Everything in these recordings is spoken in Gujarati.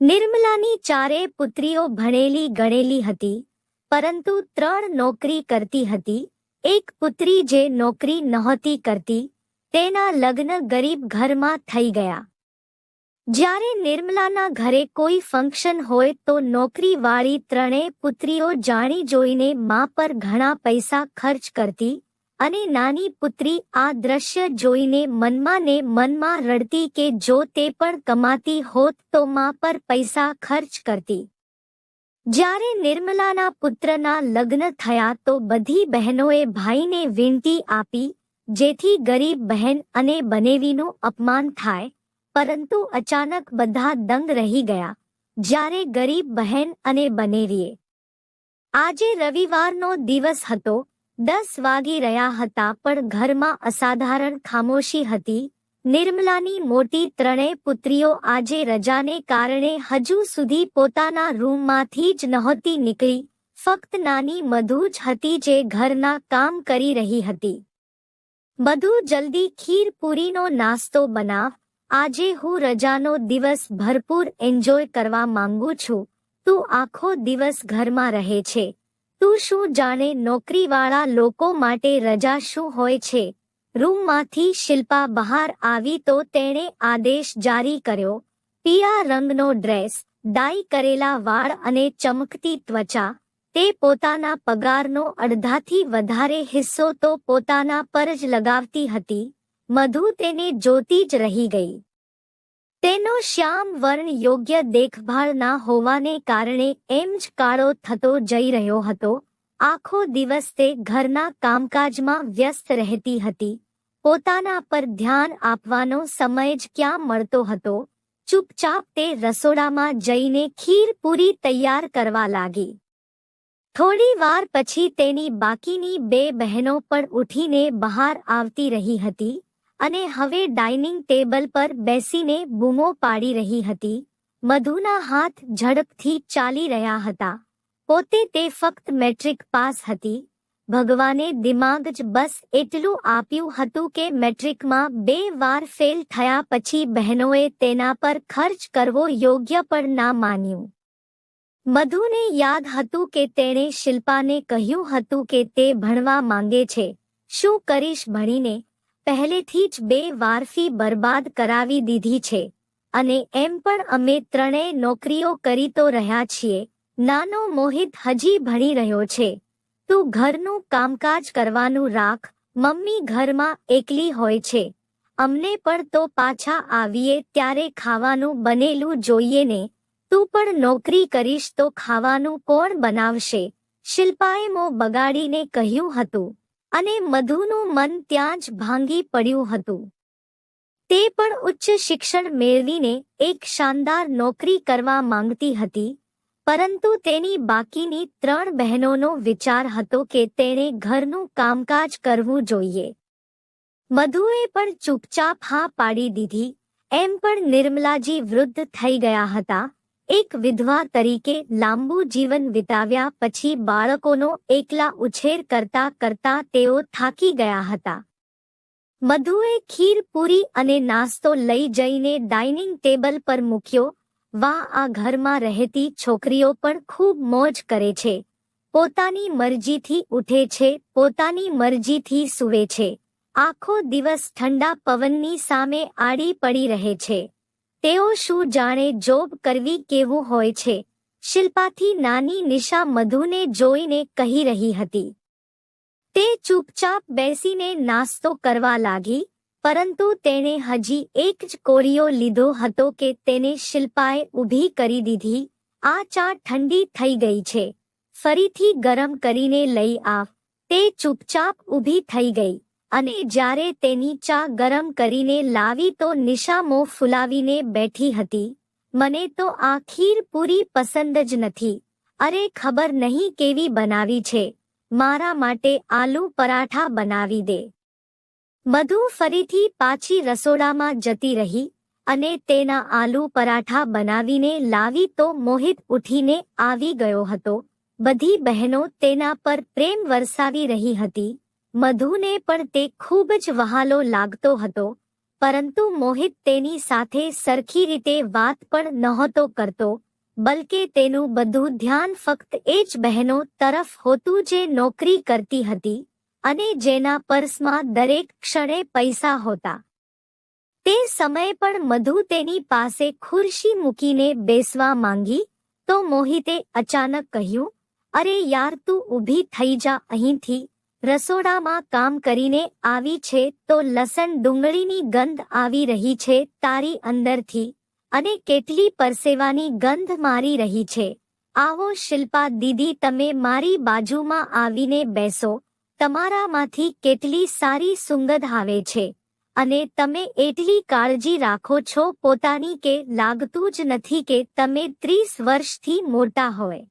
નિર્મલાની ચારે પુત્રીઓ ભણેલી ગણેલી હતી, પરંતુ 3 નોકરી કરતી હતી. એક પુત્રી જે નોકરી નહોતી કરતી, તેના લગ્ન ગરીબ ઘરમાં થઈ ગયા. જ્યારે નિર્મલાના ઘરે કોઈ ફંક્શન હોય તો નોકરીવાળી 3 પુત્રીઓ જાણી જોઈને મા પર ઘણા પૈસા ખર્ચ કરતી અને નાની પુત્રી આ દ્રશ્ય જોઈને મનમાં ને મનમાં રડતી કે જો તે પણ કમાતી હોત તો મા પર પૈસા ખર્ચ કરતી. જ્યારે નિર્મલાના પુત્રના લગ્ન થયા તો બધી બહેનોએ ભાઈને વિનંતી આપી જેથી ગરીબ બહેન અને બનેવીનું અપમાન થાય, પરંતુ અચાનક બધા દંગ રહી ગયા જ્યારે ગરીબ બહેન અને બનેવીએ. આજે રવિવારનો દિવસ હતો. 10 વાગી રહ્યા હતા પણ ઘરમાં અસાધારણ ખામોશી હતી. નિર્મલાની મોટી 3 પુત્રીઓ આજે રજાને કારણે હજુ સુધી પોતાના રૂમમાંથી જ નહોતી નીકળી. ફક્ત નાની મધુ જ હતી જે ઘરના કામ કરી રહી હતી. મધુ, જલ્દી ખીર પૂરીનો નાસ્તો બનાવ. આજે હું રજાનો દિવસ ભરપૂર એન્જોય કરવા માંગુ છું. તું આખો દિવસ ઘરમાં રહે છે. તું શું જાણે નોકરીવાળા લોકો માટે રજા શું હોય છે? રૂમમાંથી શિલ્પા બહાર આવી તો તેણે આદેશ જારી કર્યો. પીળા રંગનો ડ્રેસ, ડાઈ કરેલા વાળ અને ચમકતી ત્વચા. તે પોતાના પગારનો અડધાથી વધારે હિસ્સો તો પોતાના પર જ લગાવતી હતી. મધુ તેને જોતી જ રહી ગઈ. તેનો શ્યામ વર્ણ યોગ્ય દેખભાળ ના હોવાને કારણે એમ જ કાળો થતો જઈ રહ્યો હતો. આખો દિવસ તે ઘરના કામકાજમાં વ્યસ્ત રહેતી હતી. પોતાના પર ધ્યાન આપવાનો સમય જ ક્યાં મળતો હતો. ચૂપચાપ તે રસોડામાં જઈને ખીર પૂરી તૈયાર કરવા લાગી. થોડી વાર પછી તેની બાકીની 2 બહેનો પણ ઉઠીને બહાર આવતી રહી હતી અને હવે ડાઇનિંગ ટેબલ પર બેસીને બૂમો પાડી રહી હતી. મધુના હાથ ઝડપથી ચાલી રહ્યા હતા. પોતે તે ફક્ત મેટ્રિક પાસ હતી. ભગવાને દિમાગ જ બસ એટલું આપ્યું હતું કે મેટ્રિકમાં 2 વાર ફેલ થયા પછી બહેનોએ તેના પર ખર્ચ કરવો યોગ્ય પણ ના માન્યું. મધુને યાદ હતું કે તેણે શિલ્પાને કહ્યું હતું કે તે ભણવા માંગે છે. શું કરીશ ભણીને? પહેલેથી જ 2 વાર ફી બરબાદ કરાવી દીધી છે અને એમ પણ અમે 3 નોકરીઓ કરી તો રહ્યા છીએ. નાનો મોહિત હજી ભણી રહ્યો છે. તું ઘરનું કામકાજ કરવાનું રાખ. મમ્મી ઘરમાં એકલી હોય છે. અમને પણ તો પાછા આવીએ ત્યારે ખાવાનું બનેલું જોઈએ ને. તું પણ નોકરી કરીશ તો ખાવાનું કોણ બનાવશે? શિલ્પાએ મોં બગાડીને કહ્યું હતું અને મધુનું મન ત્યાં જ ભાંગી પડ્યું હતું. તે પણ ઉચ્ચ શિક્ષણ મેળવીને એક શાનદાર નોકરી કરવા માંગતી હતી, પરંતુ તેની બાકીની 3 બહેનોનો વિચાર હતો કે તેણે ઘરનું કામકાજ કરવું જોઈએ. મધુએ પણ ચૂપચાપ હા પાડી દીધી. એમ પણ નિર્મલાજી વૃદ્ધ થઈ ગયા હતા. એક વિધવા તરીકે લાંબુ જીવન વિતાવ્યા પછી બાળકોનો એકલા ઉછેર કરતા કરતા તેઓ થાકી ગયા હતા. મધુએ ખીર પૂરી અને નાસ્તો લઈ જઈને ડાઇનિંગ ટેબલ પર મૂક્યો. વાહ, આ ઘરમાં રહેતી છોકરીઓ પણ ખૂબ મોજ કરે છે. પોતાની મરજીથી ઉઠે છે, પોતાની મરજીથી સૂવે છે. આખો દિવસ ઠંડા પવનની સામે આડી પડી રહે છે. તેઓ શું જાણે જોબ કરવી કેવું હોય છે? શિલ્પાથી નાની નિશા મધુને જોઈને કહી રહી હતી. તે ચૂપચાપ બેસીને નાસ્તો કરવા લાગી, પરંતુ તેણે હજી એક જ કોળિયો લીધો હતો કે તેને શિલ્પાએ ઊભી કરી દીધી. આ ચા ઠંડી થઈ ગઈ છે. ફરીથી ગરમ કરીને લઈ આવ. તે ચૂપચાપ ઊભી થઈ ગઈ અને જ્યારે તેની ચા ગરમ કરીને લાવી તો નિશા મોં ફુલાવીને બેઠી હતી. મને તો આ ખીર પૂરી પસંદ જ નથી. અરે, ખબર નહીં કેવી બનાવી છે. મારા માટે આલુ પરાઠા બનાવી દે. મધુ ફરીથી પાછી રસોડામાં જતી રહી અને તેના આલુ પરાઠા બનાવીને લાવી તો મોહિત ઉઠીને આવી ગયો હતો. બધી બહેનો તેના પર પ્રેમ વરસાવી રહી હતી. મધુને પણ તે ખૂબ જ વહાલો લાગતો હતો. પરંતુ મોહિત તેની સાથે સરખી રીતે વાત પણ નહોતો કરતો, બલકે તેનું બધું ધ્યાન ફક્ત એ જ બહેનો તરફ હોતું જે નોકરી કરતી હતી અને જેના પર્સમાં દરેક ક્ષણે પૈસા હોતા. તે સમયે પણ મધુ તેની પાસે ખુરશી મૂકીને બેસવા માંગી તો મોહિતે અચાનક કહ્યું, અરે યાર, તું ઊભી થઈ જા અહીંથી. રસોડામાં કામ કરીને આવી છે તો લસણ ડુંગળીની ગંધ આવી રહી છે તારી અંદરથી, અને કેટલી પરસેવાની ગંધ મારી રહી છે. આવો શિલ્પા દીદી, તમે મારી બાજુમાં આવીને બેસો. તમારામાંથી કેટલી સારી સુગંધ આવે છે અને તમે એટલી કાળજી રાખો છો પોતાની કે લાગતું જ નથી કે તમે 30 વર્ષથી મોટા હોય.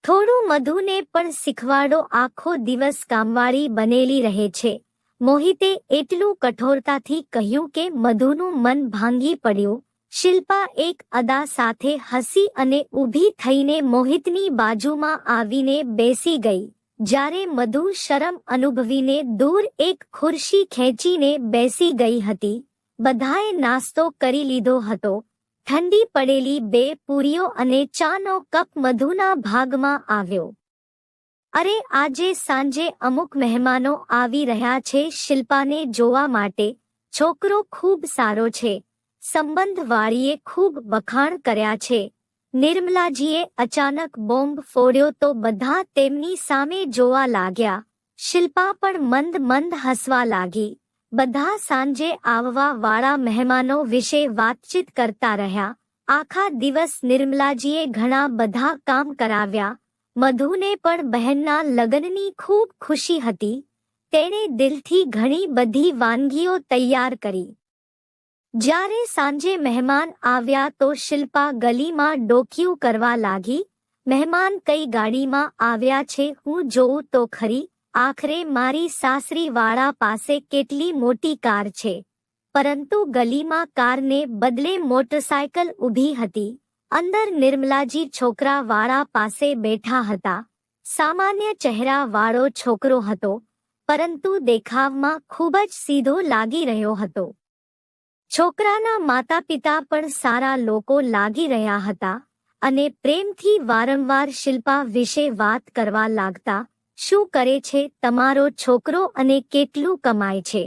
થોડું મધુને પણ શીખવાડો, આખો દિવસ કામવાળી બનેલી રહે છે. મોહિતે એટલું કઠોરતાથી કહ્યું કે મધુનું મન ભાંગી પડ્યું. શિલ્પા એક અદા સાથે હસી અને ઊભી થઈને મોહિતની બાજુમાં આવીને બેસી ગઈ. જ્યારે મધુ શરમ અનુભવીને દૂર એક ખુરશી ખેંચીને બેસી ગઈ હતી. બધાએ નાસ્તો કરી લીધો હતો. ઠંડી પડેલી 2 પૂરીઓ અને ચાનો કપ મધુના ભાગમાં આવ્યો. અરે, આજે સાંજે અમુક મહેમાનો આવી રહ્યા છે શિલ્પાને જોવા માટે. છોકરો ખૂબ સારો છે. સંબંધવાળીએ ખૂબ વખાણ કર્યા છે. નિર્મલાજીએ અચાનક બોમ્બ ફોડ્યો તો બધા તેમની સામે જોવા લાગ્યા. શિલ્પા પણ મંદ મંદ હસવા લાગી. બધા સાંજે આવવા વાળા મહેમાનો વિશે વાતચીત કરતા રહ્યા. આખા દિવસ નિર્મલાજીએ ઘણા બધા કામ કરાવ્યા. મધુને પણ બહેનના લગ્નની ખૂબ ખુશી હતી. તેણે દિલથી ઘણી બધી વાનગીઓ તૈયાર કરી. જ્યારે સાંજે મહેમાન આવ્યા તો શિલ્પા ગલીમાં ડોકિયું કરવા લાગી. મહેમાન કઈ ગાડીમાં આવ્યા છે હું જોઉં તો ખરી. આખરે મારી સાસરીવાળા પાસે કેટલી મોટી કાર છે, પરંતુ ગલીમાં કારને બદલે મોટરસાયકલ ઊભી હતી. અંદર નિર્મલાજી છોકરાવાળા પાસે બેઠા હતા. સામાન્ય ચહેરાવાળો છોકરો હતો, પરંતુ દેખાવમાં ખૂબ જ સીધો લાગી રહ્યો હતો. છોકરાના માતા-પિતા પણ સારા લોકો લાગી રહ્યા હતા અને પ્રેમથી વારંવાર શિલ્પા વિશે વાત કરવા લાગતા. શું કરે છે તમારો છોકરો અને કેટલું કમાય છે?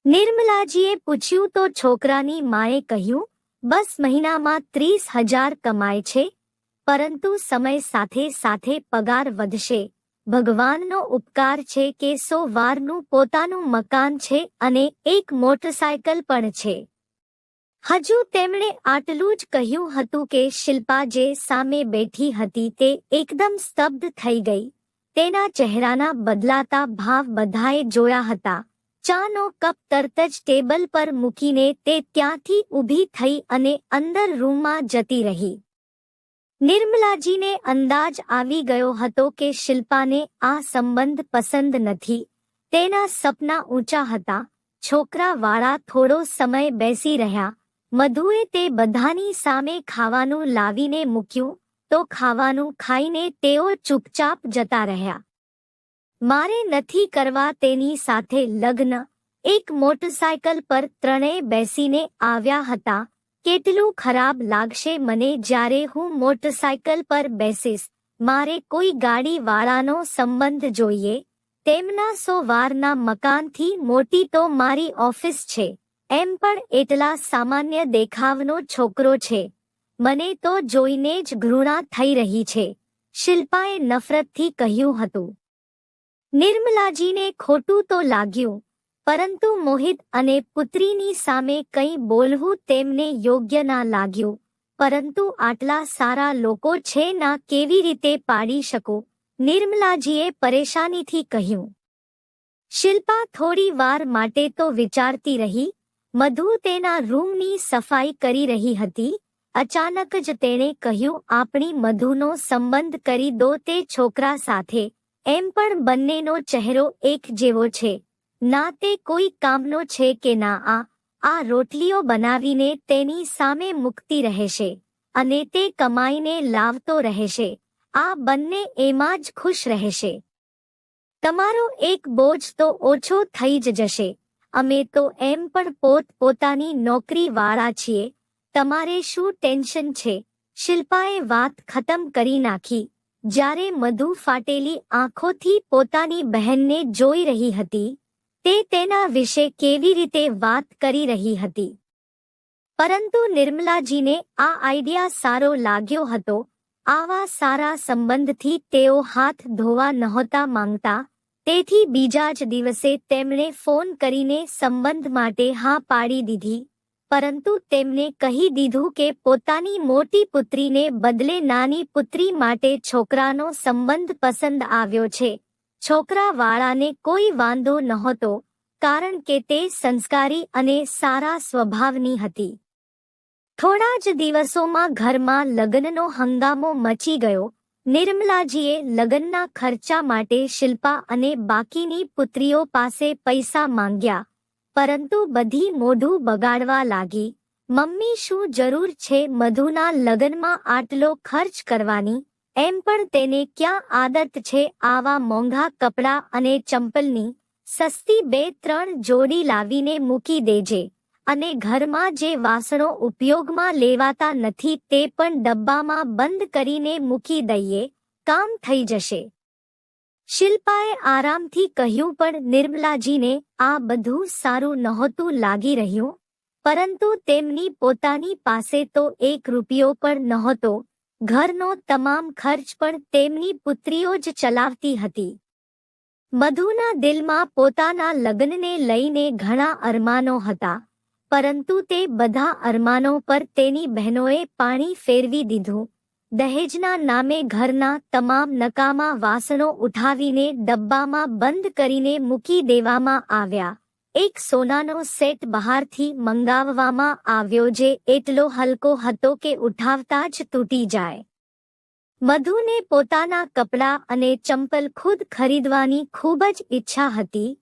નિર્મલાજીએ પૂછ્યું તો છોકરાની માએ કહ્યું, બસ મહિનામાં 30,000 કમાય છે, પરંતુ સમય સાથે સાથે પગાર વધશે. ભગવાનનો ઉપકાર છે કે 100 વારનું પોતાનું મકાન છે અને એક મોટરસાયકલ પણ છે. હજુ તેમણે આટલું જ કહ્યું હતું કે શિલ્પા જે સામે બેઠી હતી તે એકદમ સ્તબ્ધ થઈ ગઈ. તેના ચહેરાના બદલાતા ભાવ બધાએ જોયા હતા. ચાનો કપ તરત જ ટેબલ પર મૂકીને તે ત્યાંથી ઊભી થઈ અને અંદર રૂમમાં જતી રહી. નિર્મલાજીને અંદાજ આવી ગયો હતો કે શિલ્પાને આ સંબંધ પસંદ નથી. તેના સપના ઊંચા હતા. છોકરાવાળા થોડો સમય બેસી રહ્યા. મધુએ તે બધાની સામે ખાવાનું લાવીને મૂક્યું તો ખાવાનું ખાઈને તેઓ ચૂપચાપ જતા રહ્યા. મારે નથી કરવા તેની સાથે લગ્ન. એક મોટરસાયકલ પર ત્રણેય બેસીને આવ્યા હતા. કેટલું ખરાબ લાગશે મને જ્યારે હું મોટરસાયકલ પર બેસીશ. મારે કોઈ ગાડીવાળાનો સંબંધ જોઈએ. તેમના 100 વારના મકાનથી મોટી તો મારી ઓફિસ છે. એમ પણ એટલા સામાન્ય દેખાવનો છોકરો છે. મને તો જોઈને જ ઘૃણા થઈ રહી છે, શિલ્પાએ નફરતથી કહ્યું હતું. નિર્મલાજીને ખોટું તો લાગ્યું, પરંતુ મોહિત અને પુત્રીની સામે કંઈ બોલવું તેમને યોગ્ય ના લાગ્યું. પરંતુ આટલા સારા લોકો છે ના કેવી રીતે પાડી શકું? નિર્મલાજીએ પરેશાનીથી કહ્યું. શિલ્પા થોડી વાર માટે તો વિચારતી રહી. મધુ તેના રૂમની સફાઈ કરી રહી હતી. અચાનક જ તેણે કહ્યું, આપણી મધુનો સંબંધ કરી દો તે છોકરા સાથે. એમ પણ બંનેનો ચહેરો એક જેવો છે. ના તે કોઈ કામનો છે કે ના આ રોટલીઓ બનાવીને તેની સામે મૂકતી રહેશે અને તે કમાઈને લાવતો રહેશે. આ બંને એમાં જ ખુશ રહેશે. તમારો એક બોજ તો ઓછો થઈ જ જશે. અમે તો એમ પણ પોતાની નોકરીવાળા છીએ, તમારે શું ટેન્શન છે? શિલ્પાએ વાત ખતમ કરી નાખી, જ્યારે મધુ ફાટેલી આંખોથી પોતાની બહેનને જોઈ રહી હતી. તે તેના વિશે કેવી રીતે વાત કરી રહી હતી. પરંતુ નિર્મલાજીને આ આઈડિયા સારો લાગ્યો હતો. આવા સારા સંબંધથી તેઓ હાથ ધોવા નહોતા માંગતા, તેથી બીજા જ દિવસે તેમણે ફોન કરીને સંબંધ માટે હા પાડી દીધી. પરંતુ તેમને કહી દીધું કે પોતાની મોટી પુત્રીને બદલે નાની પુત્રી માટે છોકરાનો સંબંધ પસંદ આવ્યો છે. છોકરાવાળાને કોઈ વાંધો નહોતો, કારણ કે તે સંસ્કારી અને સારા સ્વભાવની હતી. થોડા જ દિવસોમાં ઘરમાં લગ્નનો હંગામો મચી ગયો. નિર્મલાજીએ લગ્નના ખર્ચા માટે શિલ્પા અને બાકીની પુત્રીઓ પાસે પૈસા માંગ્યા, પરંતુ બધી મોઢું બગાડવા લાગી. મમ્મી, શું જરૂર છે મધુના લગ્નમાં આટલો ખર્ચ કરવાની? એમ પણ તેને ક્યાં આદત છે આવા મોંઘા કપડાં અને ચંપલની? સસ્તી 2-3 જોડી લાવીને મૂકી દેજે, અને ઘરમાં જે વાસણો ઉપયોગમાં લેવાતા નથી તે પણ ડબ્બામાં બંધ કરીને મૂકી દઈએ, કામ થઈ જશે. શિલ્પાએ આરામથી કહ્યું, પણ નિર્મલાજીને આ બધું સારું નહોતું લાગી રહ્યું. પરંતુ તેમની પોતાની પાસે તો 1 રૂપિયો પણ નહોતો. ઘરનો તમામ ખર્ચ પણ તેમની પુત્રીઓ જ ચલાવતી હતી. મધુના દિલમાં પોતાના લગ્નને લઈને ઘણા અરમાનો હતા, પરંતુ તે બધા અરમાનો પર તેની બહેનોએ પાણી ફેરવી દીધું. દહેજના નામે ઘરના તમામ નકામા વાસણો ઉઠાવીને ડબ્બામાં બંધ કરીને મૂકી દેવામાં આવ્યા. એક સોનાનો સેટ બહારથી મંગાવવામાં આવ્યો, જે એટલો હલકો હતો કે ઉઠાવતા જ તૂટી જાય. મધુને પોતાના કપડાં અને ચંપલ ખુદ ખરીદવાની ખૂબ જ ઈચ્છા હતી,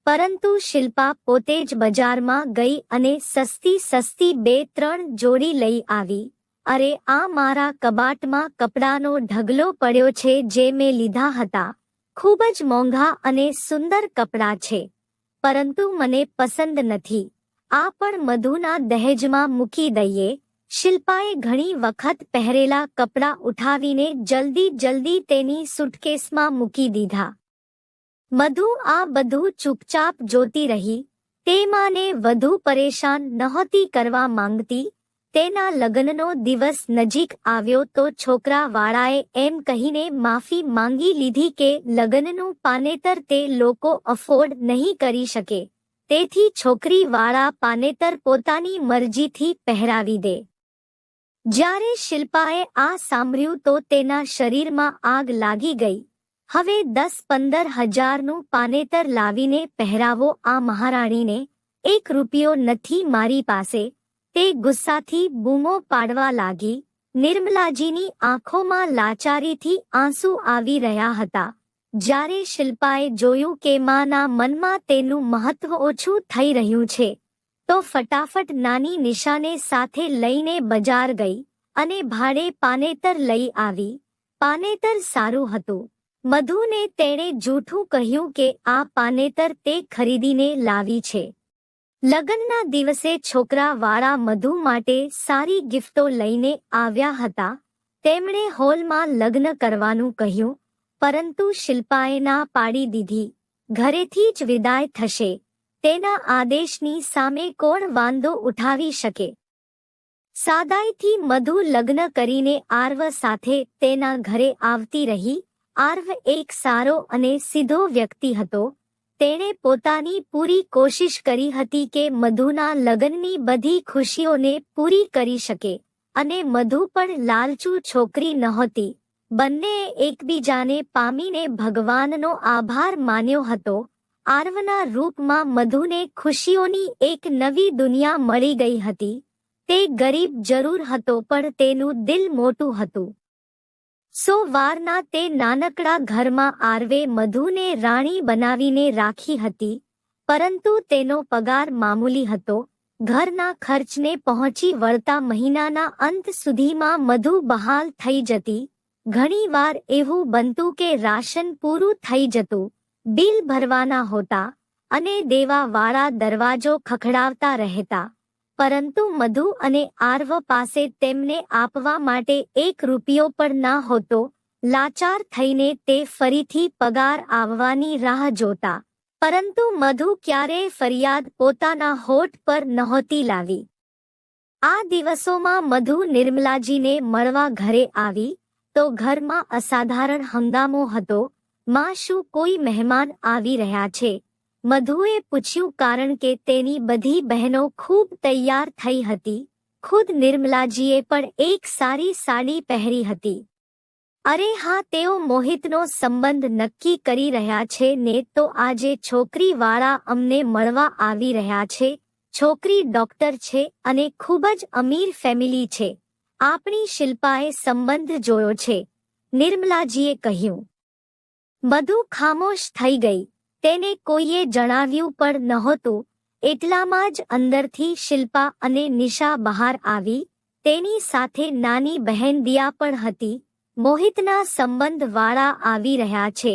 પરંતુ શિલ્પા પોતે જ બજારમાં ગઈ અને સસ્તી 2-3 જોડી લઈ આવી. અરે, આ મારા કબાટમાં કપડાનો ઢગલો પડ્યો છે જે મેં લીધા હતા. ખૂબ જ મોંઘા અને સુંદર કપડાં છે, પરંતુ મને પસંદ નથી. આ પણ મધુના દહેજમાં મૂકી દઈએ. શિલ્પાએ ઘણી વખત પહેરેલા કપડાં ઉઠાવીને જલ્દી તેની સુટકેસમાં મૂકી દીધા. મધુ આ બધું ચૂપચાપ જોતી રહી. તે માને વધુ પરેશાન નહોતી કરવા માંગતી. તેના લગ્નનો દિવસ નજીક આવ્યો તો છોકરાવાળાએ એમ કહીને માફી માંગી લીધી કે લગ્નનું પાનેતર તે લોકો અફોર્ડ નહીં કરી શકે, તેથી છોકરીવાળા પાનેતર પોતાની મરજીથી પહેરાવી દે. જ્યારે શિલ્પાએ આ સાંભળ્યું તો તેના શરીરમાં આગ લાગી ગઈ. હવે 10-15 હજારનું પાનેતર લાવીને પહેરાવો આ મહારાણીને? 1 રૂપિયો નથી મારી પાસે. તે ગુસ્સાથી બૂમો પાડવા લાગી. નિર્મલાજીની આંખોમાં લાચારીથી આંસુ આવી રહ્યા હતા. જ્યારે શિલ્પાએ જોયું કે માના મનમાં તેનું મહત્વ ઓછું થઈ રહ્યું છે, તો ફટાફટ નાની નિશાને સાથે લઈને બજાર ગઈ અને ભાડે પાનેતર લઈ આવી. પાનેતર સારું હતું. મધુને તેણે જૂઠું કહ્યું કે આ પાનેતર તે ખરીદીને લાવી છે. લગ્નના દિવસે છોકરાવાળા મધુ માટે સારી ગિફ્ટો લઈને આવ્યા હતા. તેમણે હોલમાં લગ્ન કરવાનું કહ્યું, પરંતુ શિલ્પાએ ના પાડી દીધી. ઘરેથી જ વિદાય થશે. તેના આદેશની સામે કોણ વાંધો ઉઠાવી શકે? સાદાઈથી મધુ લગ્ન કરીને આર્વ સાથે તેના ઘરે આવતી રહી. આર્વ એક સારો અને સીધો વ્યક્તિ હતો. તેણે પોતાની પૂરી કોશિશ કરી હતી કે મધુના લગ્નની બધી ખુશીઓને પૂરી કરી શકે, અને મધુ પણ લાલચુ છોકરી નહોતી. બંનેએ એકબીજાને પામીને ભગવાનનો આભાર માન્યો હતો. આર્વના રૂપમાં મધુને ખુશીઓની એક નવી દુનિયા મળી ગઈ હતી. તે ગરીબ જરૂર હતો, પણ તેનું દિલ મોટું હતું. 100 વારના તે નાનકડા ઘરમાં આર્વે મધુને રાણી બનાવીને રાખી હતી, પરંતુ તેનો પગાર મામૂલી હતો. ઘરના ખર્ચને પહોંચી વળતા મહિનાના અંત સુધીમાં મધુ બહાલ થઈ જતી. ઘણીવાર એવું બનતું કે રાશન પૂરું થઈ જતું, બિલ ભરવાના હોતા, અને દેવાવાળા દરવાજો ખખડાવતા રહેતા, પરંતુ મધુ અને આર્વ પાસે તેમને આપવા માટે 1 રૂપિયો પણ ના હોતો. લાચાર થઈને તે ફરીથી પગાર આવવાની રાહ જોતા, પરંતુ મધુ ક્યારેય ફરિયાદ પોતાના હોઠ પર નહોતી લાવી. આ દિવસોમાં મધુ નિર્મલાજીને મળવા ઘરે આવી તો ઘરમાં અસાધારણ હંગામો હતો. માં, શું કોઈ મહેમાન આવી રહ્યા છે? મધુએ પૂછ્યું, કારણ કે તેની બધી બહેનો ખૂબ તૈયાર થઈ હતી. ખુદ નિર્મલાજીએ પણ એક સારી સાડી પહેરી હતી. અરે હા, તેઓ મોહિતનો સંબંધ નક્કી કરી રહ્યા છે ને, તો આજે છોકરીવાળા અમને મળવા આવી રહ્યા છે. છોકરી ડોક્ટર છે અને ખૂબ જ અમીર ફેમિલી છે. આપણી શિલ્પાએ સંબંધ જોયો છે, નિર્મલાજીએ કહ્યું. મધુ ખામોશ થઈ ગઈ. તેને કોઈએ જણાવ્યું પણ નહોતું. એટલામાં જ અંદરથી શિલ્પા અને નિશા બહાર આવી. તેની સાથે નાની બહેન દિયા પણ હતી. મોહિતના સંબંધવાળા આવી રહ્યા છે.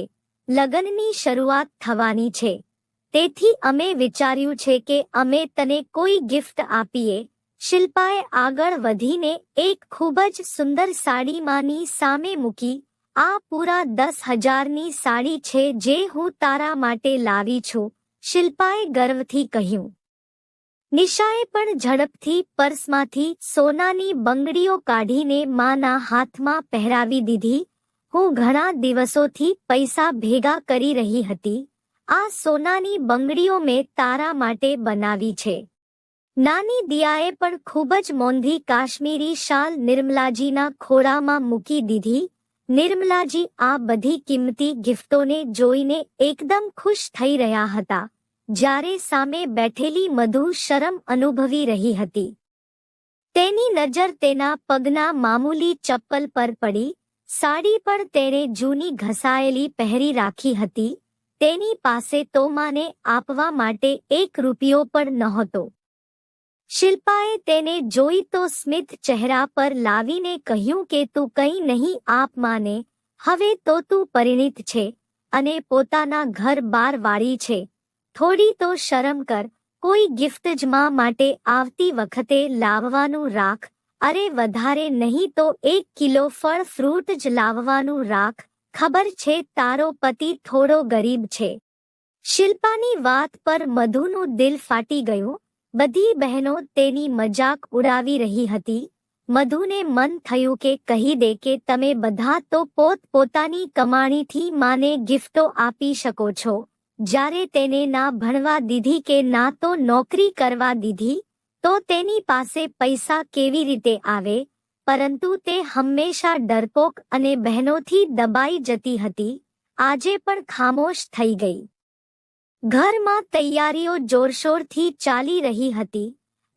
લગ્નની શરૂઆત થવાની છે, તેથી અમે વિચાર્યું છે કે અમે તને કોઈ ગિફ્ટ આપીએ. શિલ્પાએ આગળ વધીને એક ખૂબ જ સુંદર સાડી માની સામે મૂકી. આ પૂરા 10,000ની સાડી છે જે હું તારા માટે લાવી છું, શિલ્પાએ ગર્વથી કહ્યું. નિશાએ પણ ઝડપથી પર્સમાંથી સોનાની બંગડીઓ કાઢીને માના હાથમાં પહેરાવી દીધી. હું ઘણા દિવસોથી પૈસા ભેગા કરી રહી હતી. આ સોનાની બંગડીઓ મેં તારા માટે બનાવી છે. નાની દિયાએ પણ ખૂબ જ મોંઘી કાશ્મીરી શાલ નિર્મલાજીના ખોળામાં મૂકી દીધી. નિર્મલાજી આ બધી કિંમતી ગિફ્ટોને જોઈને એકદમ ખુશ થઈ રહ્યા હતા, જ્યારે સામે બેઠેલી મધુ શરમ અનુભવી રહી હતી. તેની નજર તેના પગના મામૂલી ચપ્પલ પર પડી. સાડી પણ તેણે જૂની ઘસાયેલી પહેરી રાખી હતી. તેની પાસે તો માને આપવા માટે 1 રૂપિયો પણ નહોતો. શિલ્પાએ તેને જોઈ તો સ્મિત ચહેરા પર લાવીને કહ્યું કે તું કંઈ નહીં આપ માને. હવે તો તું પરિણીત છે અને પોતાના ઘર બાર વાળી છે. થોડી તો શરમ કર. કોઈ ગિફ્ટ જ માં માટે આવતી વખતે લાવવાનું રાખ. અરે વધારે નહીં તો 1 કિલો ફળ ફ્રૂટ જ લાવવાનું રાખ. ખબર છે તારો પતિ થોડો ગરીબ છે. શિલ્પાની વાત પર મધુનું દિલ ફાટી ગયું. બધી બહેનો તેની મજાક ઉડાવી રહી હતી. મધુને મન થયું કે કહી દે કે તમે બધા તો પોતપોતાની કમાણીથી માને ગિફ્ટો આપી શકો છો. જ્યારે તેને ના ભણવા દીધી કે ના તો નોકરી કરવા દીધી, તો તેની પાસે પૈસા કેવી રીતે આવે? પરંતુ તે હંમેશા ડરપોક અને બહેનોથી દબાઈ જતી હતી. આજે પણ ખામોશ થઈ ગઈ. ઘરમાં તૈયારીઓ જોરશોરથી ચાલી રહી હતી.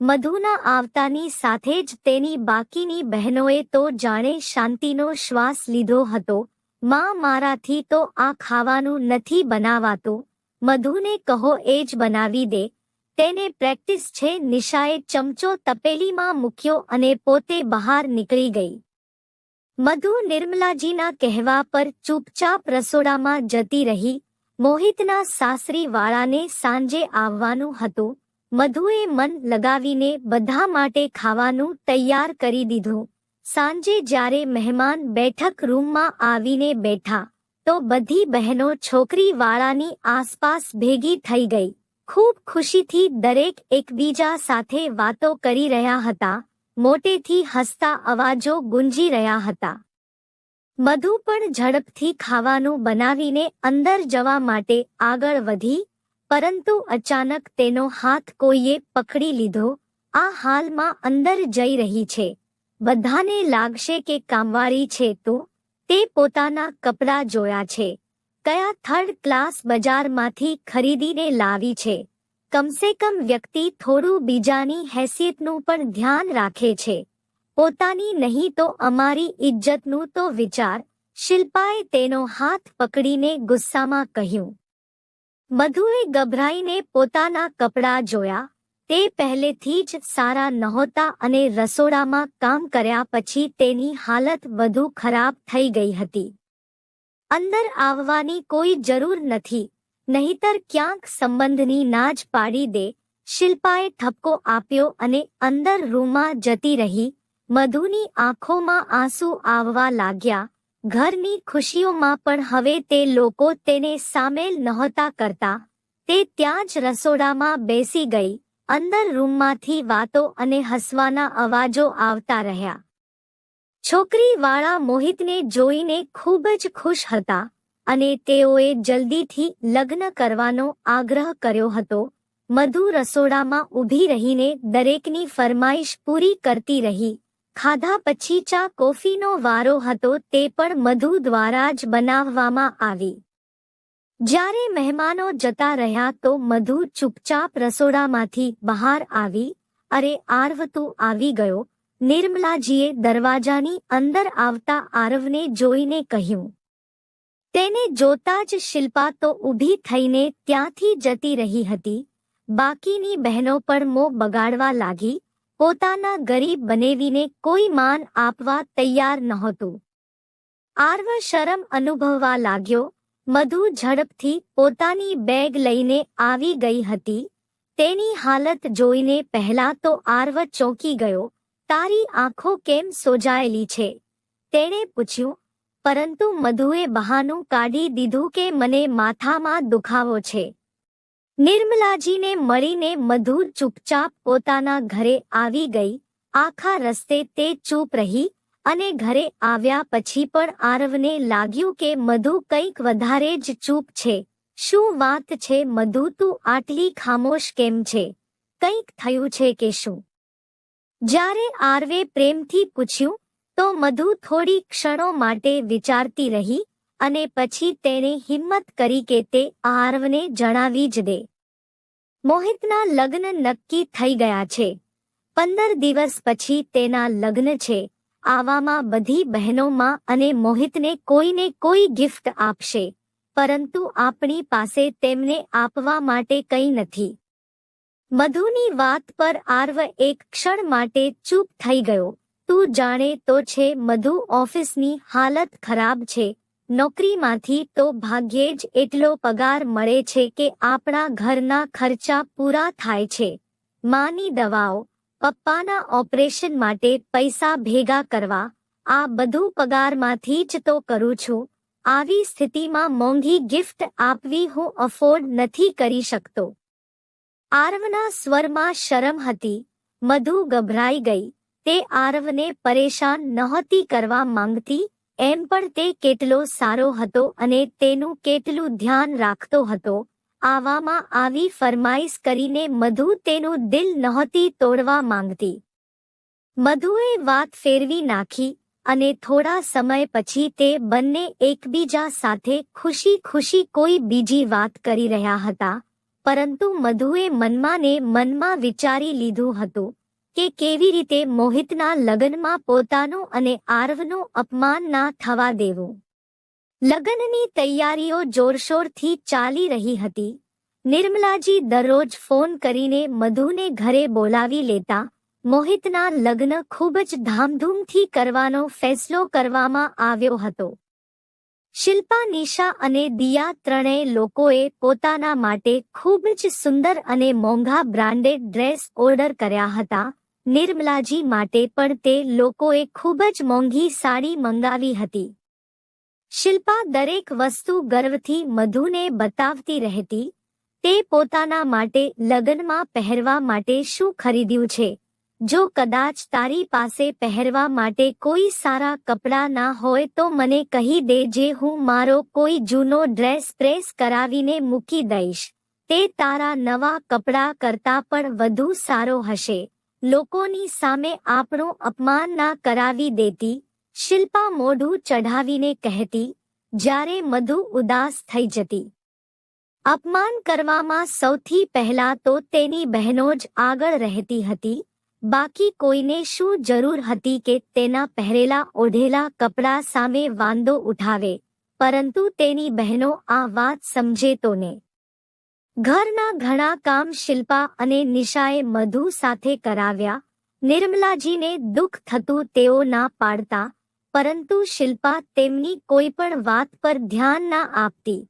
મધુના આવતાની સાથે જ તેની બાકીની બહેનોએ તો જાણે શાંતિનો શ્વાસ લીધો હતો. માં, મારાથી તો આ ખાવાનું નથી બનાવાતું. મધુને કહો એ જ બનાવી દે. તેને પ્રેક્ટિસ છે. નિશાએ ચમચો તપેલીમાં મૂક્યો અને પોતે બહાર નીકળી ગઈ. મધુ નિર્મલાજીના કહેવા પર ચૂપચાપ રસોડામાં જતી રહી. મોહિતના સાસરીવાળાને સાંજે આવવાનું હતું. મધુએ મન લગાવીને બધા માટે ખાવાનું તૈયાર કરી દીધું. સાંજે જ્યારે મહેમાન બેઠક રૂમમાં આવીને બેઠા, તો બધી બહેનો છોકરીવાળાની આસપાસ ભેગી થઈ ગઈ. ખૂબ ખુશીથી દરેક એકબીજા સાથે વાતો કરી રહ્યા હતા. મોટેથી હસતા અવાજો ગુંજી રહ્યા હતા. મધુ પણ ઝડપથી ખાવાનું બનાવીને અંદર જવા માટે આગળ વધી, પરંતુ અચાનક તેનો હાથ કોઈએ પકડી લીધો. આ હાલમાં અંદર જઈ રહી છે. બધાને લાગશે કે કામવાળી છે તો તે પોતાના કપડાં જોયા છે. કયા થર્ડ ક્લાસ બજારમાંથી ખરીદીને લાવી છે. કમસે કમ વ્યક્તિ થોડું બીજાની હેસિયતનું પણ ધ્યાન રાખે છે. પોતાની નહીં તો અમારી ઇજ્જતનું તો વિચાર. શિલ્પાએ તેનો હાથ પકડીને ગુસ્સામાં કહ્યું. મધુએ ગભરાઈને પોતાના કપડાં જોયા. તે પહેલેથી જ સારા નહોતા અને રસોડામાં કામ કર્યા પછી તેની હાલત વધુ ખરાબ થઈ ગઈ હતી. અંદર આવવાની કોઈ જરૂર નથી. નહીતર ક્યાંક સંબંધની ના જ પાડી દે. શિલ્પાએ ઠપકો આપ્યો અને અંદર રૂમમાં જતી રહી. મધુની આંખોમાં આંસુ આવવા લાગ્યા. ઘરની ખુશીઓમાં પણ હવે તે લોકો તેને સામેલ નહોતા કરતા. તે ત્યાં જ રસોડામાં બેસી ગઈ. અંદર રૂમમાંથી વાતો અને હસવાના અવાજો આવતા રહ્યા. છોકરીવાળા મોહિતને જોઈને ખૂબ જ ખુશ હતા અને તેઓએ જલ્દીથી લગ્ન કરવાનો આગ્રહ કર્યો હતો. મધુ રસોડામાં ઊભી રહીને દરેકની ફરમાઈશ પૂરી કરતી રહી. ખાધા પછી ચા કોફીનો વારો હતો તે પણ મધુ દ્વારા જ બનાવવામાં આવી. જ્યારે મહેમાનો જતા રહ્યા તો મધુ ચૂપચાપ રસોડામાંથી બહાર આવી. અરે આરવ તું આવી ગયો. નિર્મલાજીએ દરવાજાની અંદર આવતા આરવને જોઈને કહ્યું. તેને જોતા જ શિલ્પા તો ઊભી થઈને ત્યાંથી જતી રહી હતી. બાકીની બહેનો પણ મોં બગાડવા લાગી. પોતાના ગરીબ બનેવીને કોઈ માન આપવા તૈયાર નહોતું. આરવ શરમ અનુભવવા લાગ્યો. મધુ ઝડપથી પોતાની બેગ લઈને આવી ગઈ હતી. તેની હાલત જોઈને પહેલા તો આરવ ચોંકી ગયો. તારી આંખો કેમ સોજાયેલી છે? તેણે પૂછ્યું. પરંતુ મધુએ બહાનું કાઢી દીધું કે મને માથામાં દુખાવો છે. નિર્મલાજીને મળીને મધુ ચૂપચાપ પોતાના ઘરે આવી ગઈ. આખા રસ્તે તે ચૂપ રહી અને ઘરે આવ્યા પછી પણ આરવને લાગ્યું કે મધુ કંઈક વધારે જ ચૂપ છે. શું વાત છે મધુ, તું આટલી ખામોશ કેમ છે? કંઈક થયું છે કે શું? જ્યારે આરવે પ્રેમથી પૂછ્યું તો મધુ થોડી ક્ષણો માટે વિચારતી રહી અને પછી તેણે હિંમત કરી કે તે આરવને જણાવી જ દે. મોહિતના લગ્ન નક્કી થઈ ગયા છે. 15 દિવસ પછી તેના લગ્ન છે. આવામાં બધી બહેનોમાં અને મોહિતને કોઈને કોઈ ગિફ્ટ આપશે. પરંતુ આપણી પાસે તેમને આપવા માટે કંઈ નથી. મધુની વાત પર આરવ એક ક્ષણ માટે ચૂપ થઈ ગયો. તું જાણે તો છે મધુ, ઓફિસની હાલત ખરાબ છે. નોકરીમાંથી તો ભાગ્યે જ એટલો પગાર મળે છે કે આપણા ઘરના ખર્ચા પૂરા થાય છે. માની દવાઓ, પપ્પાના ઓપરેશન માટે પૈસા ભેગા કરવા, આ બધું પગારમાંથી જ તો કરું છું. આવી સ્થિતિમાં મોંઘી ગિફ્ટ આપવી હું અફોર્ડ નથી કરી શકતો. આરવના સ્વરમાં શરમ હતી. મધુ ગભરાઈ ગઈ. તે આરવને પરેશાન નહોતી કરવા માંગતી. એમ પણ તે કેટલો સારો હતો અને તેનું કેટલું ધ્યાન રાખતો હતો. આવામાં આવી ફરમાઈશ કરીને મધુ તેનું દિલ નહોતી તોડવા માંગતી. મધુએ વાત ફેરવી નાખી અને થોડા સમય પછી તે બંને એકબીજા સાથે ખુશી ખુશી કોઈ બીજી વાત કરી રહ્યા હતા. પરંતુ મધુએ મનમાં ને મનમાં વિચારી લીધું હતું કે કેવી રીતે મોહિતના લગ્નમાં પોતાનું અને આરવનું અપમાન ના થવા દેવું. લગ્નની તૈયારીઓ જોરશોરથી ચાલી રહી હતી. નિર્મલાજી દરરોજ ફોન કરીને મધુને ઘરે બોલાવી લેતા. મોહિતના લગ્ન ખૂબ જ ધામધૂમથી કરવાનો ફેસલો કરવામાં આવ્યો હતો. શિલ્પા, નિશા અને દિયા ત્રણેય લોકોએ પોતાના માટે ખૂબ જ સુંદર અને મોંઘા બ્રાન્ડેડ ડ્રેસ ઓર્ડર કર્યા હતા. નિર્મલાજી માટે પણ તે લોકોએ ખૂબ જ મોંઘી સાડી મંગાવી હતી. શિલ્પા દરેક વસ્તુ ગર્વથી મધુને બતાવતી રહેતી. તે પોતાના માટે લગ્નમાં પહેરવા માટે શું ખરીદ્યું છે. જો કદાચ તારી પાસે પહેરવા માટે કોઈ સારા કપડાં ના હોય તો મને કહી દે, જે હું મારો કોઈ જૂનો ડ્રેસ પ્રેસ કરાવીને મૂકી દઈશ. તે તારા નવા કપડાં કરતાં પણ વધુ સારો હશે. લોકોની સામે આપણું અપમાન ના કરાવી દેતી. શિલ્પા મોઢું ચઢાવીને કહેતી, જ્યારે મધુ ઉદાસ થઈ જતી. અપમાન કરવામાં સૌથી પહેલા તો તેની બહેનો જ આગળ રહેતી હતી. બાકી કોઈને શું જરૂર હતી કે તેના પહેરેલા ઓઢેલા કપડાં સામે વાંધો ઉઠાવે. પરંતુ તેની બહેનો આ વાત સમજે તો ને. ઘરના ઘણા કામ શિલ્પા અને નિશાએ મધુ સાથે કરાવ્યા. નિર્મલાજીને દુઃખ થતું તેઓ ના પાડતા, પરંતુ શિલ્પા તેમની કોઈ પણ વાત પર ધ્યાન ના આપતી.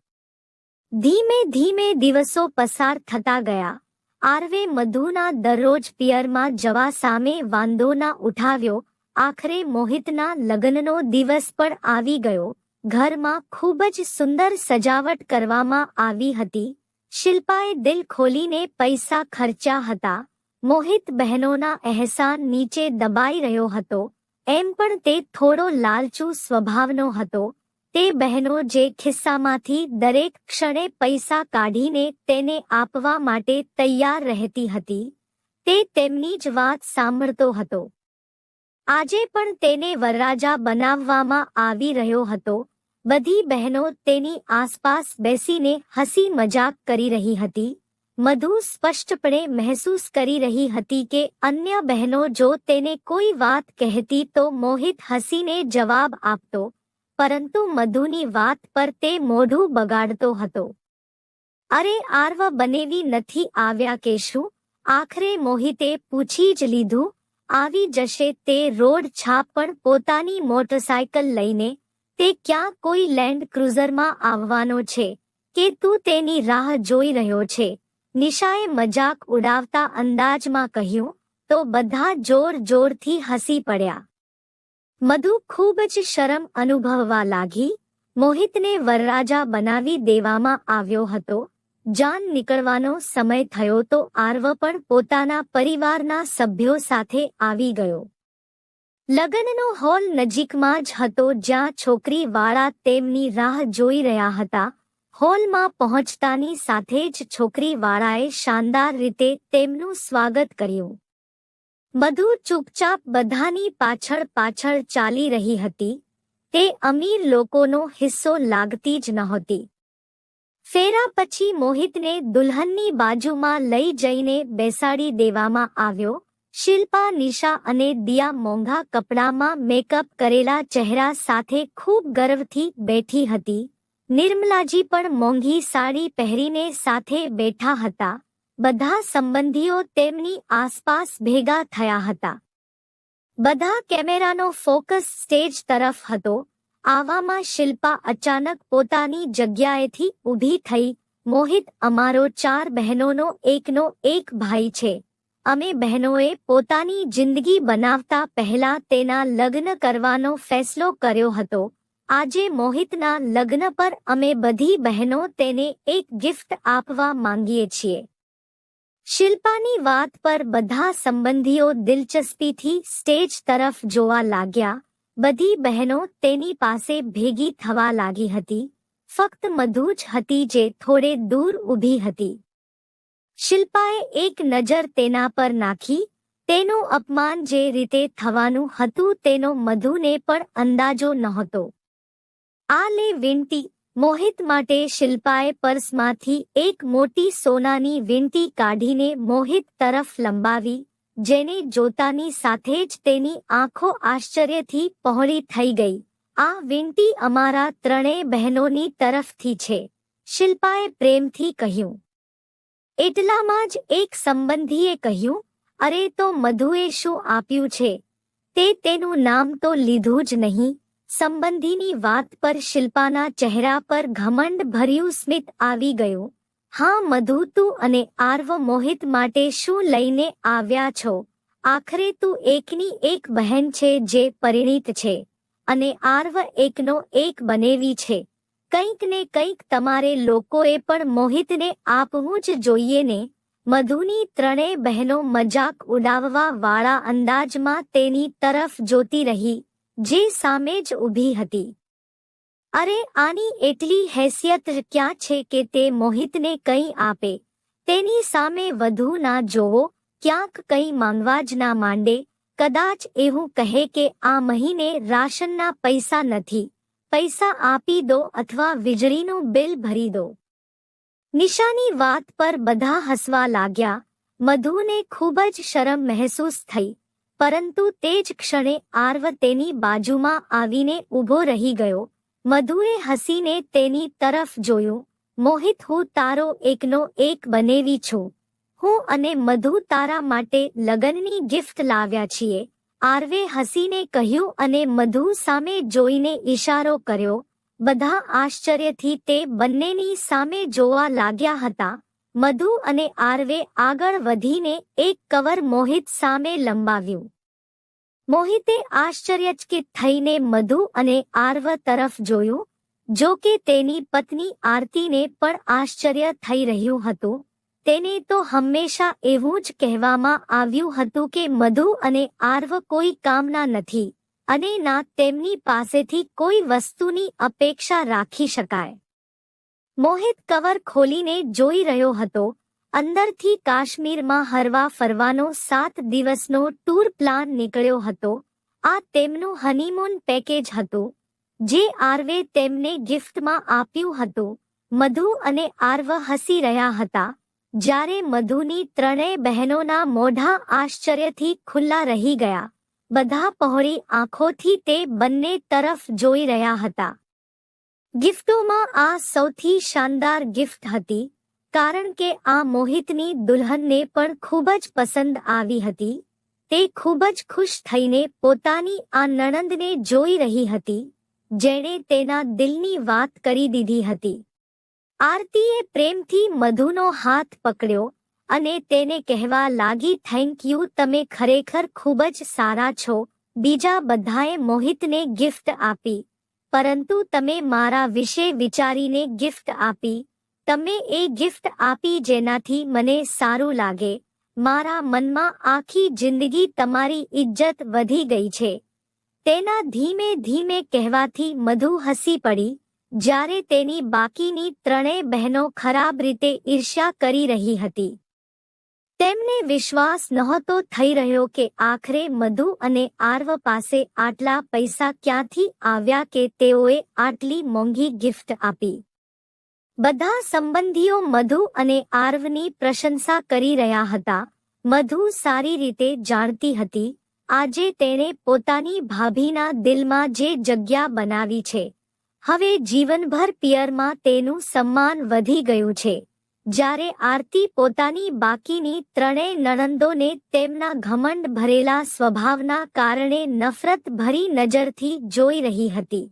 ધીમે ધીમે દિવસો પસાર થતા ગયા. આરવે મધુના દરરોજ પિયરમાં જવા સામે વાંધો ના ઉઠાવ્યો. આખરે મોહિતના લગ્નનો દિવસ પણ આવી ગયો. ઘરમાં ખૂબ જ સુંદર સજાવટ કરવામાં આવી હતી. શિલ્પાએ દિલ ખોલીને પૈસા ખર્ચ્યા હતા. મોહિત બહેનોના અહેસાન નીચે દબાઈ રહ્યો હતો. એમ પણ તે થોડો લાલચુ સ્વભાવનો હતો. તે બહેનો જે ખિસ્સામાંથી દરેક ક્ષણે પૈસા કાઢીને તેને આપવા માટે તૈયાર રહેતી હતી, તે તેમની જ વાત સાંભળતો હતો. આજે પણ તેને વરરાજા બનાવવામાં આવી રહ્યો હતો. બધી બહેનો તેની આસપાસ બેસીને હસી મજાક કરી રહી હતી. મધુ સ્પષ્ટપણે મહેસૂસ કરી રહી હતી કે અન્ય બહેનો જો તેને કોઈ વાત કહેતી તો મોહિત હસીને જવાબ આપતો, પરંતુ મધુની વાત પર તે મોઢું બગાડતો હતો. અરે આર્વ બનેવી નથી આવ્યા કે શું? આખરે મોહિતે પૂછી જ લીધું. આવી જશે તે રોડ છાપ પણ પોતાની મોટરસાયકલ લઈને. તે ક્યાં કોઈ લેન્ડ ક્રુઝરમાં આવવાનો છે કે તું તેની રાહ જોઈ રહ્યો છે? નિશાએ મજાક ઉડાવતા અંદાજમાં કહ્યું તો બધા જોર જોરથી હસી પડ્યા. મધુ ખૂબ જ શરમ અનુભવવા લાગી. મોહિતને વરરાજા બનાવી દેવામાં આવ્યો હતો. જાન નીકળવાનો સમય થયો તો આર્વ પણ પોતાના પરિવારના સભ્યો સાથે આવી ગયો. લગ્નનો હોલ નજીકમાં જ હતો જ્યાં છોકરીવાળા તેમની રાહ જોઈ રહ્યા હતા. હોલમાં પહોંચતાની સાથે જ છોકરીવાળાએ શાનદાર રીતે તેમનું સ્વાગત કર્યું. મધુ ચૂપચાપ બધાની પાછળ પાછળ ચાલી રહી હતી. તે અમીર લોકોનો હિસ્સો લાગતી જ નહોતી. ફેરા પછી મોહિતને દુલ્હનની બાજુમાં લઈ જઈને બેસાડી દેવામાં આવ્યો. શિલ્પા, નિશા અને દિયા મોંઘા કપડામાં મેકઅપ કરેલા ચહેરા સાથે ખૂબ ગર્વથી બેઠી હતી. નિર્મલાજી પણ મોંઘી સાડી પહેરીને સાથે બેઠા હતા. બધા સંબંધીઓ તેમની આસપાસ ભેગા થયા હતા. બધા કેમેરાનો ફોકસ સ્ટેજ તરફ હતો. આવામાં શિલ્પા અચાનક પોતાની જગ્યાએથી ઊભી થઈ. મોહિત, અમારો 4 બહેનોનો એકનો એક ભાઈ છે. અમે બહેનોએ પોતાની જિંદગી બનાવતા પહેલા તેના લગ્ન કરવાનો ફેસલો કર્યો હતો. આજે મોહિતના લગ્ન પર અમે બધી બહેનો તેને એક ગિફ્ટ આપવા માંગીએ છીએ. શિલ્પાની વાત પર બધા સંબંધીઓ દિલચસ્પીથી સ્ટેજ તરફ જોવા લાગ્યા. બધી બહેનો તેની પાસે ભેગી થવા લાગી હતી. ફક્ત મધુ જ હતી જે થોડે દૂર ઊભી હતી. શિલ્પાએ એક નજર તેના પર નાખી. તેનું અપમાન જે રીતે થવાનું હતું તેનો મધુને પણ અંદાજો નહોતો. આ લે વીંટી. મોહિત માટે શિલ્પાએ પર્સમાંથી એક મોટી સોનાની વીંટી કાઢીને મોહિત તરફ લંબાવી, જેને જોતાની સાથે જ તેની આંખો આશ્ચર્યથી પહોળી થઈ ગઈ. આ વીંટી અમારા 3 બહેનોની તરફથી છે, શિલ્પાએ પ્રેમથી કહ્યું. એટલામાં જ એક સંબંધીએ કહ્યું, અરે તો મધુએ શું આપ્યું છે? તે તેનું નામ તો લીધું જ નહીં. સંબંધીની વાત પર શિલ્પાના ચહેરા પર ઘમંડ ભર્યું સ્મિત આવી ગયું. હા મધુ, તું અને આર્વ મોહિત માટે શું લઈને આવ્યા છો? આખરે તું એકની એક બહેન છે જે પરિણીત છે, અને આર્વ એકનો એક બનેવી છે. કંઈક ને કંઈક તમારે લોકોએ પણ મોહિતને આપવું જ જોઈએ ને. મધુની 3 બહેનો મજાક ઉડાવવા વાળા અંદાજમાં તેની તરફ જોતી રહી, જે સામે જ ઊભી હતી. અરે આની એટલી હેસિયત ક્યાં છે કે તે મોહિતને કંઈ આપે? તેની સામે વધુ ના જોવો, ક્યાંક કંઈ માંગવા જ ના માંડે. કદાચ એવું કહે કે આ મહિને રાશનના પૈસા નથી, પૈસા આપી દો અથવા વીજળીનું બિલ ભરી દો. નિશાની વાત પર બધા હસવા લાગ્યા. મધુને ખૂબ જ શરમ મહેસૂસ થઈ, પરંતુ તે જ ક્ષણે આર્વ તેની બાજુમાં આવીને ઊભો રહી ગયો. મધુએ હસીને તેની તરફ જોયું. મોહિત, હું તારો એકનો એક બનેવી છું. હું અને મધુ તારા માટે લગ્નની ગિફ્ટ લાવ્યા છીએ. આર્વે હસીને કહ્યું અને મધુ સામે જોઈને ઈશારો કર્યો. બધા આશ્ચર્યથી તે બંનેની સામે જોવા લાગ્યા હતા. મધુ અને આરવે આગળ વધીને એક કવર મોહિત સામે લંબાવ્યું. મોહિતે આશ્ચર્યચકિત થઈને મધુ અને આરવ તરફ જોયું. જો કે તેની પત્ની આરતીને પણ આશ્ચર્ય થઈ રહ્યું હતું. તેને તો હંમેશા એવું જ કહેવામાં આવ્યું હતું કે મધુ અને આરવ કોઈ કામના નથી અને ના તેમની પાસેથી કોઈ વસ્તુની અપેક્ષા રાખી શકાય. મોહિત કવર ખોલીને જોઈ રહ્યો હતો. અંદરથી કાશ્મીરમાં હરવા ફરવાનો 7 દિવસનો ટૂર પ્લાન નીકળ્યો હતો. આ તેમનું હનીમૂન પેકેજ હતું, જે આરવે તેમને ગિફ્ટમાં આપ્યું હતું. મધુ અને આરવ હસી રહ્યા હતા, જ્યારે મધુની ત્રણેય બહેનોના મોઢા આશ્ચર્યથી ખુલ્લા રહી ગયા. બધા પહોળી આંખોથી તે બંને તરફ જોઈ રહ્યા હતા. ગિફ્ટોમાં આ સૌથી શાનદાર ગિફ્ટ હતી, કારણ કે આ મોહિતની દુલ્હનને પણ ખૂબ જ પસંદ આવી હતી. તે ખૂબ જ ખુશ થઈને પોતાની આ નણંદને જોઈ રહી હતી, જેણે તેના દિલની વાત કરી દીધી હતી. આરતીએ પ્રેમથી મધુનો હાથ પકડ્યો અને તેને કહેવા લાગી, થેન્ક યુ, તમે ખરેખર ખૂબ જ સારા છો. બીજા બધાએ મોહિતને ગિફ્ટ આપી, પરંતુ તમે મારા વિશે વિચારીને ગિફ્ટ આપી. તમે એ ગિફ્ટ આપી જેનાથી મને સારું લાગે. મારા મનમાં આખી જિંદગી તમારી ઇજ્જત વધી ગઈ છે. તેના ધીમે ધીમે કહેવાથી મધુ હસી પડી, જ્યારે તેની બાકીની ત્રણેય બહેનો ખરાબ રીતે ઈર્ષ્યા કરી રહી હતી. તેમને વિશ્વાસ નહોતો થઈ રહ્યો કે આખરે મધુ અને આરવ પાસે આટલા પૈસા ક્યાંથી આવ્યા કે તેઓએ આટલી મોંઘી ગિફ્ટ આપી. બધા સંબંધીઓ મધુ અને આરવની પ્રશંસા કરી રહ્યા હતા. મધુ સારી રીતે જાણતી હતી, આજે તેણે પોતાની ભાભીના દિલમાં જે જગ્યા બનાવી છે, હવે જીવનભર પિયરમાં તેનું સન્માન વધી ગયું છે. જ્યારે આરતી પોતાની બાકીની ત્રણેય નણંદોને તેમના ઘમંડ ભરેલા સ્વભાવના કારણે નફરત ભરી નજરથી જોઈ રહી હતી.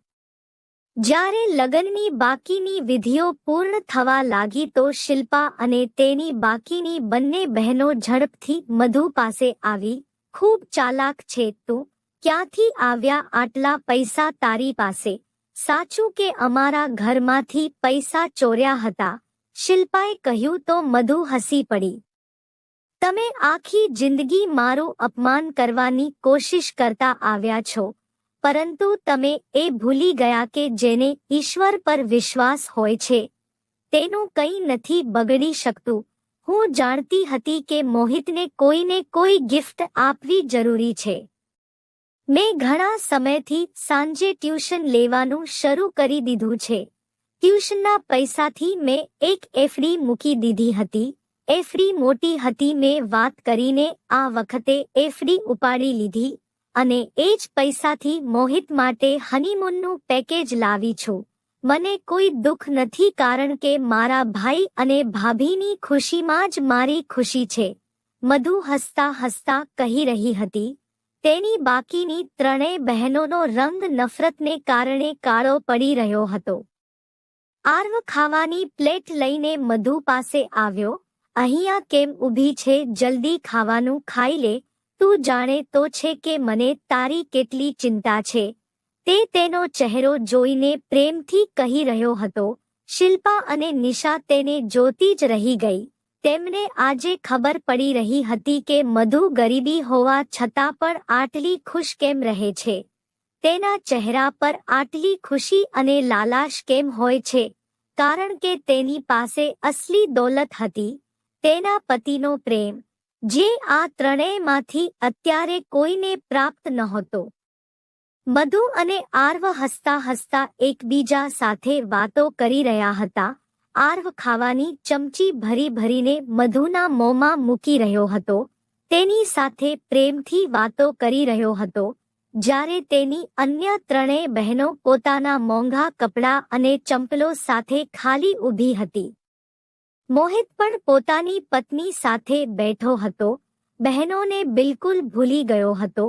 જ્યારે લગ્નની બાકીની વિધિઓ પૂર્ણ થવા લાગી તો શિલ્પા અને તેની બાકીની બંને બહેનો ઝડપથી મધુ પાસે આવી. ખૂબ ચાલાક છે તું. ક્યાંથી આવ્યા આટલા પૈસા તારી પાસે? સાચું કે અમારા ઘરમાંથી પૈસા ચોર્યા હતા? શિલ્પાએ કહ્યું તો મધુ હસી પડી. તમે આખી જિંદગી મારું અપમાન કરવાની કોશિશ કરતા આવ્યા છો, પરંતુ તમે એ ભૂલી ગયા કે જેને ઈશ્વર પર વિશ્વાસ હોય છે, તેનું કંઈ નથી બગડી શકતું. હું જાણતી હતી કે મોહિતને કોઈને કોઈ ગિફ્ટ આપવી જરૂરી છે. મેં ઘણા સમયથી સાંજે ટ્યુશન લેવાનું શરૂ કરી દીધું છે. ટ્યુશનના પૈસાથી મેં એક એફડી મૂકી દીધી હતી. એફડી મોટી હતી. મેં વાત કરીને આ વખતે એફડી ઉપાડી લીધી અને એ જ પૈસાથી મોહિત માટે હનીમૂનનું પેકેજ લાવી છું. મને કોઈ દુઃખ નથી, કારણ કે મારા ભાઈ અને ભાભીની ખુશીમાં જ મારી ખુશી છે. મધુ હસતા હસતા કહી રહી હતી. તેની બાકીની ત્રણેય બહેનોનો રંગ નફરતને કારણે કાળો પડી રહ્યો હતો. આરવ ખાવાની પ્લેટ લઈને મધુ પાસે આવ્યો. અહીંયા કેમ ઊભી છે? જલ્દી ખાવાનું ખાઈ લે. તું જાણે તો છે કે મને તારી કેટલી ચિંતા છે. તે તેનો ચહેરો જોઈને પ્રેમથી કહી રહ્યો હતો. શિલ્પા અને નિશા તેને જોતી જ રહી ગઈ. તેમને આજે ખબર પડી રહી હતી કે મધુ ગરીબી હોવા છતાં પણ આટલી ખુશ કેમ રહે છે. તેના ચહેરા પર આટલી ખુશી અને લાલાશ કેમ હોય છે? કારણ કે તેની પાસે અસલી દોલત હતી, તેના પતિનો પ્રેમ, જે આ ત્રણેયમાંથી અત્યારે કોઈને પ્રાપ્ત નહોતો. મધુ અને આરવ હસતા હસતા એકબીજા સાથે વાતો કરી રહ્યા હતા. આરવ ખાવાની ચમચી ભરી ભરીને મધુના મોંમાં મૂકી રહ્યો હતો. તેની સાથે પ્રેમથી વાતો કરી રહ્યો હતો, જ્યારે તેની અન્ય ત્રણેય બહેનો પોતાના મોંઘા કપડાં અને ચંપલો સાથે ખાલી ઊભી હતી. મોહિત પણ પોતાની પત્ની સાથે બેઠો હતો. બહેનોને બિલકુલ ભૂલી ગયો હતો.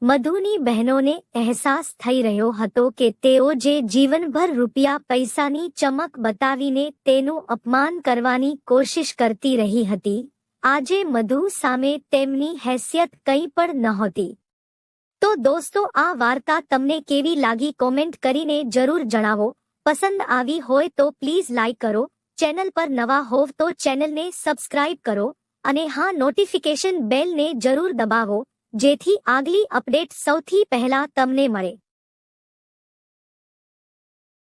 મધુની બહેનોને અહેસાસ થઈ રહ્યો હતો કે તેઓ જે જીવનભર રૂપિયા પૈસાની ચમક બતાવીને તેનું અપમાન કરવાની કોશિશ કરતી રહી હતી, આજે મધુ સામે તેમની હેસિયત કંઈ પણ નહોતી. તો દોસ્તો, આ વાર્તા તમને કેવી લાગી કોમેન્ટ કરીને જરૂર જણાવો. પસંદ આવી હોય તો પ્લીઝ લાઈક કરો, ચેનલ પર નવા હોવ તો ચેનલને સબસ્ક્રાઇબ કરો અને હા, નોટિફિકેશન બેલને જરૂર દબાવો જેથી આગલી અપડેટ સૌથી પહેલા તમને મળે.